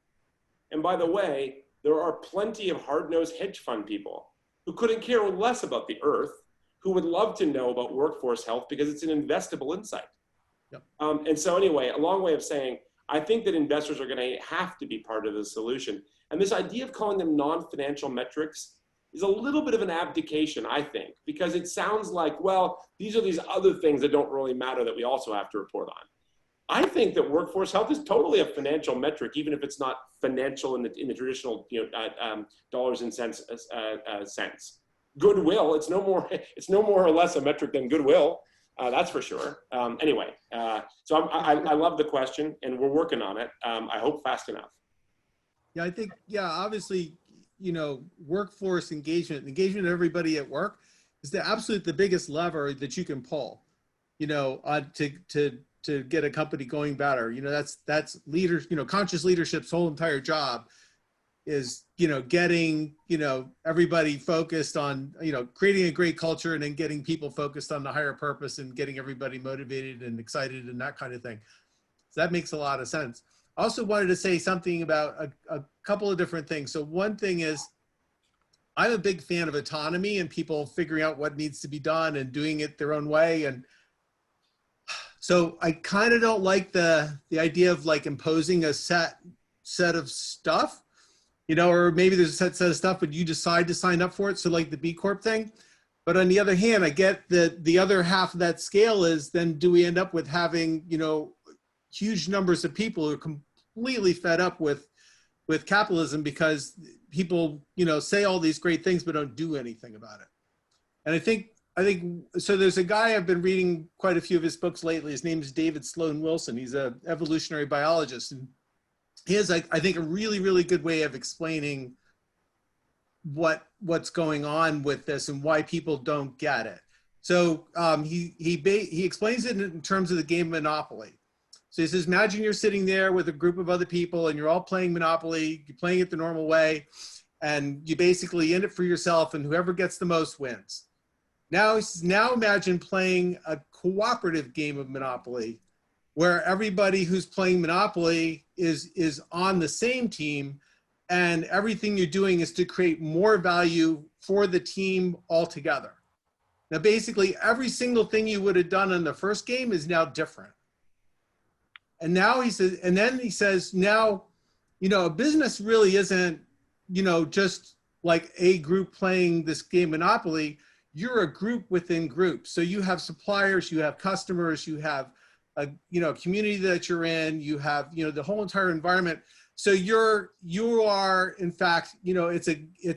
And by the way, there are plenty of hard-nosed hedge fund people who couldn't care less about the earth, who would love to know about workforce health because it's an investable insight. Yep. And so anyway, a long way of saying, I think that investors are going to have to be part of the solution. And this idea of calling them non-financial metrics is a little bit of an abdication, I think, because it sounds like, well, these are these other things that don't really matter that we also have to report on. I think that workforce health is totally a financial metric, even if it's not financial in the traditional, you know, dollars and cents sense. Goodwill, it's no more or less a metric than goodwill. That's for sure. Anyway, so I love the question, and we're working on it. I hope fast enough. Yeah, I think, yeah, obviously, you know, workforce engagement of everybody at work is the biggest lever that you can pull, you know, to get a company going better. You know, that's leaders, you know, conscious leadership's whole entire job is, you know, getting, you know, everybody focused on, you know, creating a great culture and then getting people focused on the higher purpose and getting everybody motivated and excited and that kind of thing. So that makes a lot of sense. I also wanted to say something about a couple of different things. So one thing is, I'm a big fan of autonomy and people figuring out what needs to be done and doing it their own way. And so I kind of don't like the idea of like imposing a set of stuff, you know, or maybe there's a set of stuff, but you decide to sign up for it. So like the B Corp thing. But on the other hand, I get that the other half of that scale is then do we end up with having, you know, huge numbers of people who are completely fed up with capitalism because people, you know, say all these great things, but don't do anything about it. And I think, so there's a guy I've been reading quite a few of his books lately. His name is David Sloan Wilson. He's an evolutionary biologist. And he has, I think, a really, really good way of explaining what's going on with this and why people don't get it. So he explains it in terms of the game Monopoly. So he says, imagine you're sitting there with a group of other people and you're all playing Monopoly, you're playing it the normal way, and you basically end it for yourself and whoever gets the most wins. Now imagine playing a cooperative game of Monopoly where everybody who's playing Monopoly is on the same team and everything you're doing is to create more value for the team altogether. Now, basically, every single thing you would have done in the first game is now different. And now he says, now you know, a business really isn't, you know, just like a group playing this game Monopoly. You're a group within groups. So you have suppliers, you have customers, you have a, you know, community that you're in, you have, you know, the whole entire environment. So you are, in fact, you know, it's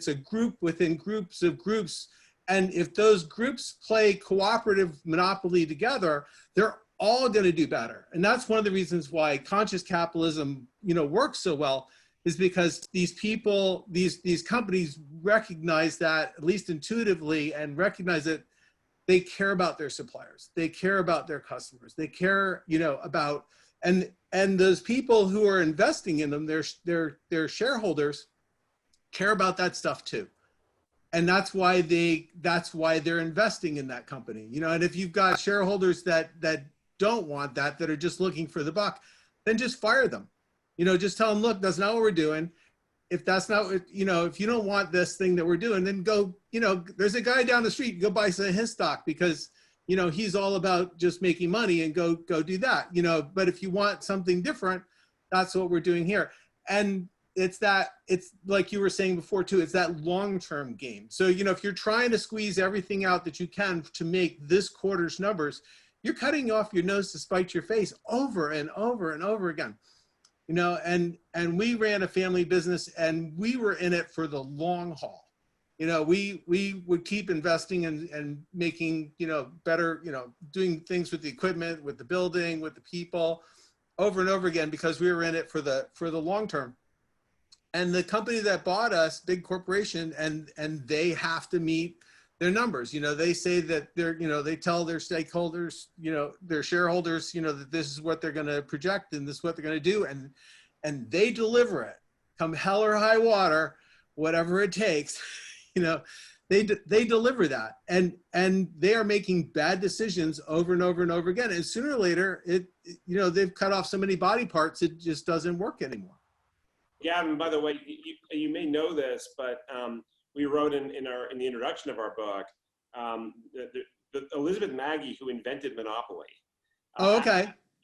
a group within groups of groups. And if those groups play cooperative Monopoly together, they're all going to do better. And that's one of the reasons why conscious capitalism, you know, works so well, is because these people, these companies recognize that, at least intuitively, and recognize that they care about their suppliers, they care about their customers, they care, you know, about, and those people who are investing in them, their shareholders, care about that stuff too. And that's why they're investing in that company, you know. And if you've got shareholders that don't want that are just looking for the buck, then just fire them. You know, just tell them, look, that's not what we're doing. If that's not what, you know, if you don't want this thing that we're doing, then go, you know, there's a guy down the street, go buy some of his stock, because, you know, he's all about just making money, and go do that, you know. But if you want something different, that's what we're doing here. And it's like you were saying before too, it's that long-term game. So, you know, if you're trying to squeeze everything out that you can to make this quarter's numbers, you're cutting off your nose to spite your face over and over and over again. You know, and we ran a family business, and we were in it for the long haul. You know, we would keep investing and making, you know, better, you know, doing things with the equipment, with the building, with the people, over and over again, because we were in it for the long term. And the company that bought us, big corporation, and they have to meet their numbers. You know, they say that they're, you know, they tell their stakeholders, you know, their shareholders, you know, that this is what they're going to project and this is what they're going to do. And they deliver it, come hell or high water, whatever it takes, you know, they deliver that. And they are making bad decisions over and over and over again. And sooner or later, you know, they've cut off so many body parts, it just doesn't work anymore. Gavin, by the way, you may know this, but we wrote in the introduction of our book, the Elizabeth Maggie, who invented Monopoly,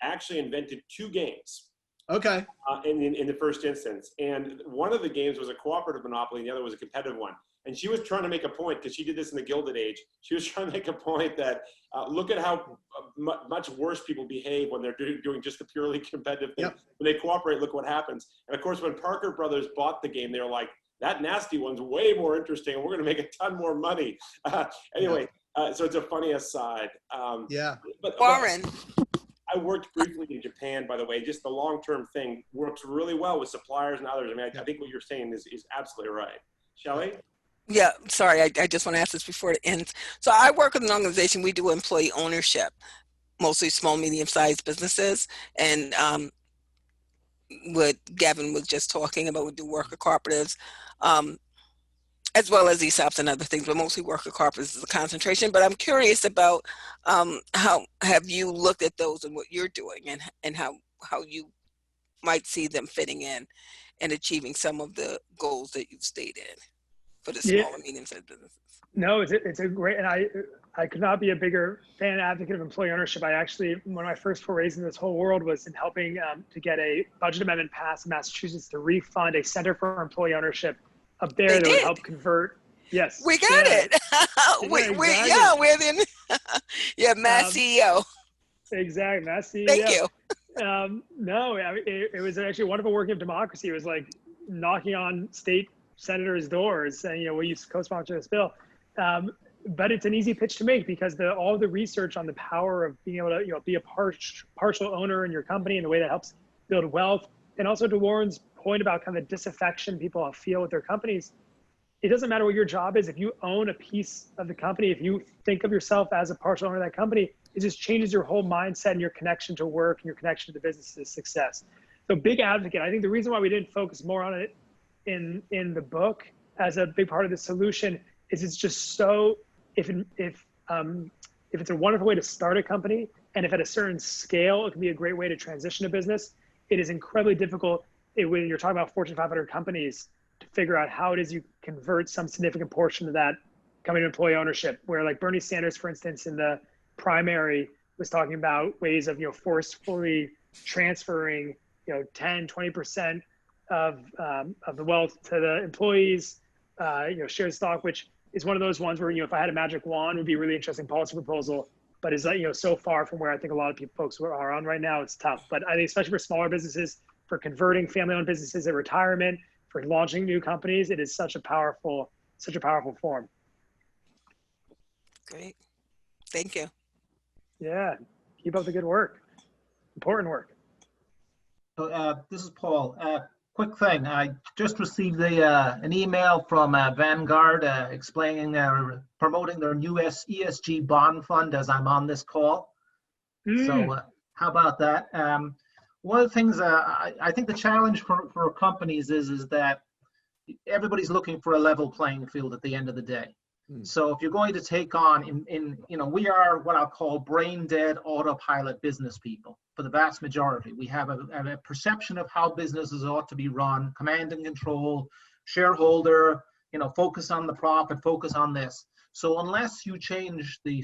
actually invented 2 games. Okay. In the first instance, and one of the games was a cooperative Monopoly, and the other was a competitive one. And she was trying to make a point, because she did this in the Gilded Age. She was trying to make a point that look at how much worse people behave when they're doing just the purely competitive thing. Yep. When they cooperate, look what happens. And of course, when Parker Brothers bought the game, they were like, that nasty one's way more interesting, and we're going to make a ton more money. Anyway, so it's a funny aside. But Warren. I worked briefly in Japan, by the way. Just the long-term thing works really well with suppliers and others. I mean, I think what you're saying is absolutely right. Shelley? Yeah, sorry, I just want to ask this before it ends. So I work with an organization, we do employee ownership, mostly small, medium-sized businesses. And what Gavin was just talking about, we do worker cooperatives, as well as ESOPs and other things, but mostly worker cooperatives is a concentration. But I'm curious about how have you looked at those and what you're doing, and how you might see them fitting in and achieving some of the goals that you've stated for the small and medium-sized businesses. No, it's a great, and I could not be a bigger fan advocate of employee ownership. I actually, one of my first forays in this whole world was in helping to get a budget amendment passed in Massachusetts to refund a Center for Employee Ownership up there that would help convert. Yes, we got it. We're the Mass CEO. Exactly, Mass CEO. Thank you. No, I mean, it was actually a wonderful working of democracy. It was like knocking on state senators' doors saying, you know, will you co-sponsor this bill? But it's an easy pitch to make, because all the research on the power of being able to, you know, be a partial owner in your company and the way that helps build wealth, and also to Warren's point about kind of the disaffection people feel with their companies. It doesn't matter what your job is. If you own a piece of the company, if you think of yourself as a partial owner of that company, it just changes your whole mindset and your connection to work and your connection to the business's success. So big advocate. I think the reason why we didn't focus more on it in the book as a big part of the solution is it's just so, if it's a wonderful way to start a company, and if at a certain scale, it can be a great way to transition a business, it is incredibly difficult when you're talking about Fortune 500 companies to figure out how it is you convert some significant portion of that coming to employee ownership, where like Bernie Sanders, for instance, in the primary was talking about ways of, you know, forcefully transferring, you know, 10, 20% of the wealth to the employees, shared stock, which is one of those ones where, if I had a magic wand, it would be a really interesting policy proposal, but is so far from where I think a lot of folks are on right now, it's tough. But I think especially for smaller businesses, for converting family-owned businesses at retirement, for launching new companies, it is such a powerful form. Great. Thank you. Yeah. Keep up the good work. Important work. This is Paul. Quick thing. I just received an email from Vanguard explaining they're promoting their new ESG bond fund as I'm on this call. So how about that? One of the things I think the challenge for companies is that everybody's looking for a level playing field at the end of the day. So if you're going to take on, we are what I'll call brain dead autopilot business people for the vast majority. We have a perception of how businesses ought to be run, command and control, shareholder, focus on the profit, focus on this. So unless you change the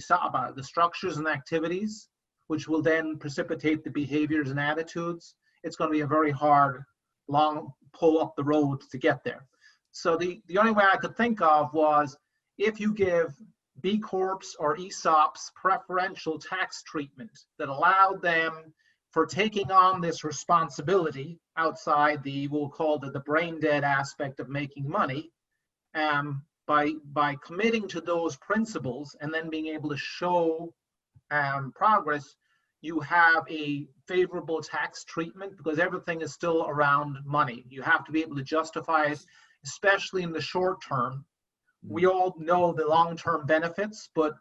structures and activities, which will then precipitate the behaviors and attitudes, it's going to be a very hard, long pull up the road to get there. So the only way I could think of was, if you give B Corps or ESOPs preferential tax treatment that allowed them for taking on this responsibility outside we'll call the brain dead aspect of making money, by committing to those principles and then being able to show progress, you have a favorable tax treatment because everything is still around money. You have to be able to justify it, especially in the short term. We all know the long-term benefits, but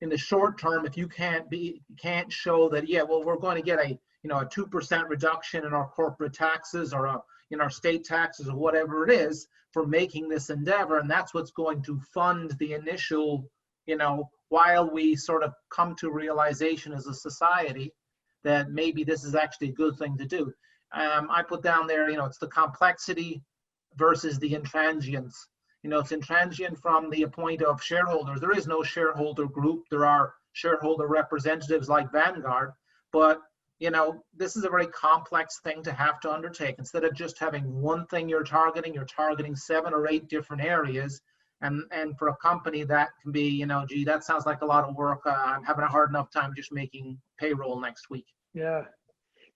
in the short term, if you can't show that, we're going to get a 2% reduction in our corporate taxes or in our state taxes or whatever it is for making this endeavor, and that's what's going to fund the initial, while we sort of come to realization as a society that maybe this is actually a good thing to do. I put down there, it's the complexity versus the intransience. It's intransient from the point of shareholders. There is no shareholder group. There are shareholder representatives like Vanguard, but this is a very complex thing to have to undertake. Instead of just having one thing you're targeting 7 or 8 different areas. And for a company that can be, gee, that sounds like a lot of work. I'm having a hard enough time just making payroll next week. Yeah.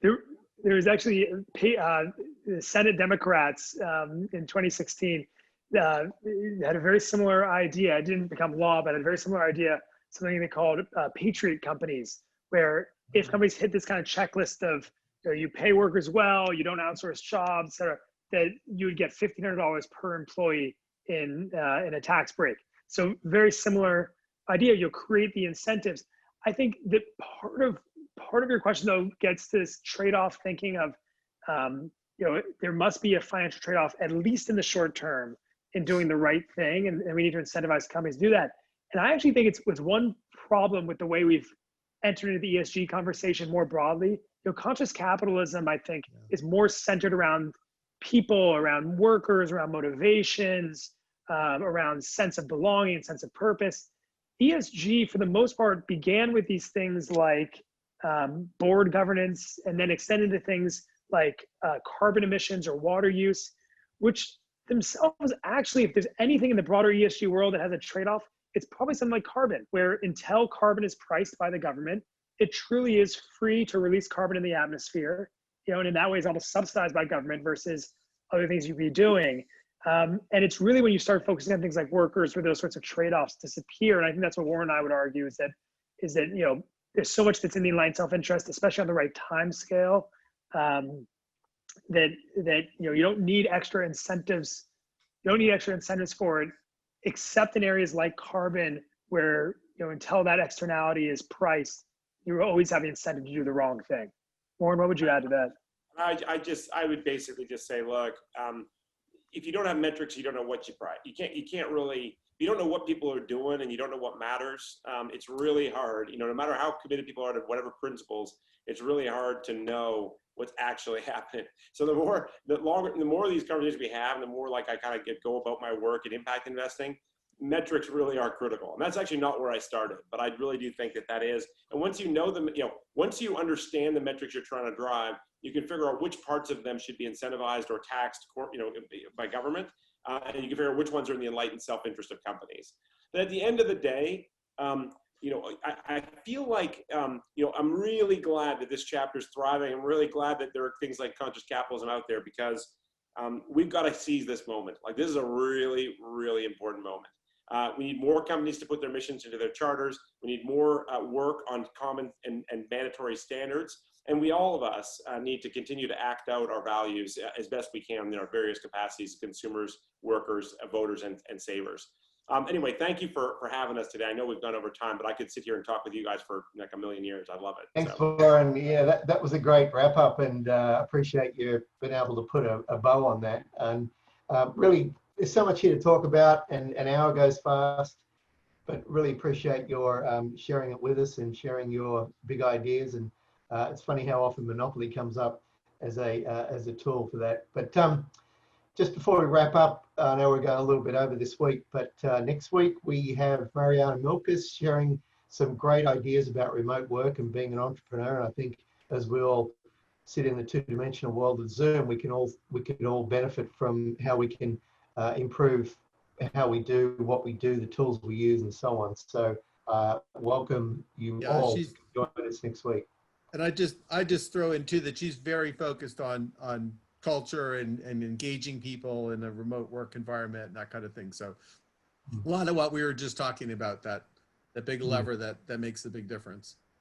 There was actually the Senate Democrats in 2016 had a very similar idea. It didn't become law, but had a very similar idea, something they called Patriot companies, where if companies hit this kind of checklist of you pay workers well, you don't outsource jobs, et cetera, that you would get $1,500 per employee in a tax break. So very similar idea. You'll create the incentives. I think that part of your question though gets to this trade-off thinking of there must be a financial trade-off at least in the short term in doing the right thing, and we need to incentivize companies to do that. And I actually think it's one problem with the way we've entered into the ESG conversation more broadly. Conscious capitalism, I think, is more centered around people, around workers, around motivations, around sense of belonging, sense of purpose. ESG, for the most part, began with these things like board governance, and then extended to things like carbon emissions or water use, which themselves actually, if there's anything in the broader ESG world that has a trade-off, it's probably something like carbon, where until carbon is priced by the government, it truly is free to release carbon in the atmosphere, and in that way it's almost subsidized by government versus other things you'd be doing. And it's really when you start focusing on things like workers where those sorts of trade-offs disappear. And I think that's what Warren and I would argue is that there's so much that's in the aligned self-interest, especially on the right time scale, that you don't need extra incentives. You don't need extra incentives for it, except in areas like carbon, where until that externality is priced, you always have the incentive to do the wrong thing. Warren, what would you add to that? I would basically just say, look, if you don't have metrics, you don't know what you price. You can't really. If you don't know what people are doing and you don't know what matters, it's really hard. No matter how committed people are to whatever principles, it's really hard to know what's actually happening. So the more of these conversations we have, and the more like I kind of go about my work in impact investing, metrics really are critical. And that's actually not where I started, but I really do think that is. And once you know them, once you understand the metrics you're trying to drive, You can figure out which parts of them should be incentivized or taxed, by government, and you can figure out which ones are in the enlightened self-interest of companies. But at the end of the day, I feel like, I'm really glad that this chapter is thriving. I'm really glad that there are things like conscious capitalism out there, because we've got to seize this moment. Like, this is a really, really important moment. We need more companies to put their missions into their charters. We need more work on common and mandatory standards. And we, all of us, need to continue to act out our values as best we can in our various capacities: consumers, workers, voters, and savers. Anyway, thank you for having us today. I know we've gone over time, but I could sit here and talk with you guys for like a million years. I love it. Thanks, Warren. Yeah, that was a great wrap up, and appreciate you being able to put a bow on that. And really, there's so much here to talk about, and an hour goes fast, but really appreciate your sharing it with us and sharing your big ideas. And it's funny how often Monopoly comes up as a tool for that. But just before we wrap up, I know we're going a little bit over this week, but next week we have Mariana Milkus sharing some great ideas about remote work and being an entrepreneur. And I think as we all sit in the two-dimensional world of Zoom, we can all benefit from how we can improve how we do what we do, the tools we use, and so on. So welcome you all to join us next week. And I just throw in too that she's very focused on culture and engaging people in a remote work environment and that kind of thing. So a lot of what we were just talking about, that big lever that makes a big difference.